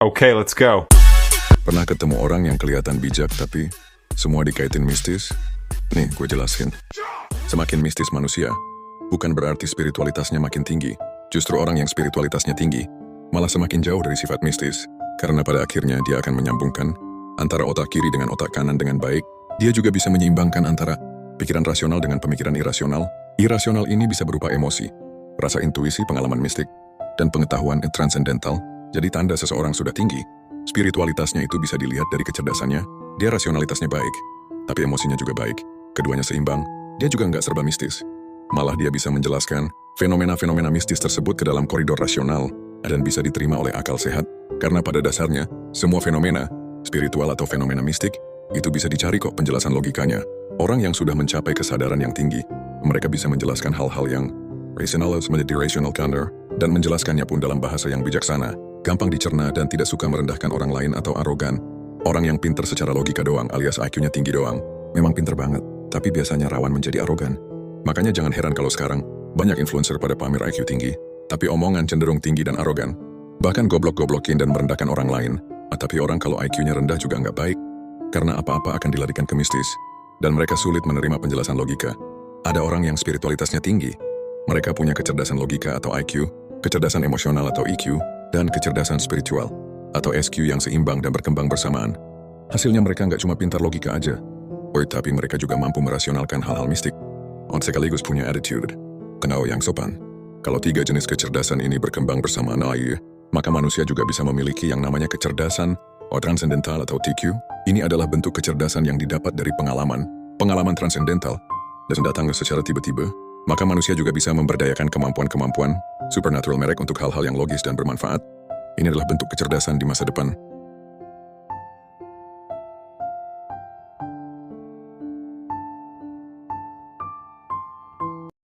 Okay, let's go. Pernah ketemu orang yang kelihatan bijak tapi semua dikaitin mistis? Nih, gue jelasin. Semakin mistis manusia, bukan berarti spiritualitasnya makin tinggi. Justru orang yang spiritualitasnya tinggi, malah semakin jauh dari sifat mistis. Karena pada akhirnya dia akan menyambungkan antara otak kiri dengan otak kanan dengan baik. Dia juga bisa menyeimbangkan antara pikiran rasional dengan pemikiran irasional. Irasional ini bisa berupa emosi, rasa intuisi, pengalaman mistik, dan pengetahuan transcendental. Jadi tanda seseorang sudah tinggi. Spiritualitasnya itu bisa dilihat dari kecerdasannya. Dia rasionalitasnya baik, tapi emosinya juga baik. Keduanya seimbang. Dia juga nggak serba mistis. Malah dia bisa menjelaskan fenomena-fenomena mistis tersebut ke dalam koridor rasional dan bisa diterima oleh akal sehat. Karena pada dasarnya, semua fenomena, spiritual atau fenomena mistik, itu bisa dicari kok penjelasan logikanya. Orang yang sudah mencapai kesadaran yang tinggi, mereka bisa menjelaskan hal-hal yang rational counter, dan menjelaskannya pun dalam bahasa yang bijaksana, gampang dicerna dan tidak suka merendahkan orang lain atau arogan. Orang yang pinter secara logika doang alias IQ-nya tinggi doang, memang pinter banget, tapi biasanya rawan menjadi arogan. Makanya jangan heran kalau sekarang, banyak influencer pada pamer IQ tinggi, tapi omongan cenderung tinggi dan arogan. Bahkan goblok-goblokin dan merendahkan orang lain. Tapi orang kalau IQ-nya rendah juga nggak baik, karena apa-apa akan dilarikan ke mistis, dan mereka sulit menerima penjelasan logika. Ada orang yang spiritualitasnya tinggi, mereka punya kecerdasan logika atau IQ, kecerdasan emosional atau EQ, dan kecerdasan spiritual, atau SQ yang seimbang dan berkembang bersamaan. Hasilnya mereka nggak cuma pintar logika aja, tapi mereka juga mampu merasionalkan hal-hal mistik. Sekaligus punya attitude, kenal yang sopan. Kalau tiga jenis kecerdasan ini berkembang bersamaan, maka manusia juga bisa memiliki yang namanya kecerdasan transcendental atau TQ. Ini adalah bentuk kecerdasan yang didapat dari pengalaman transcendental, dan datang secara tiba-tiba. Maka manusia juga bisa memberdayakan kemampuan-kemampuan supernatural mereka untuk hal-hal yang logis dan bermanfaat. Ini adalah bentuk kecerdasan di masa depan.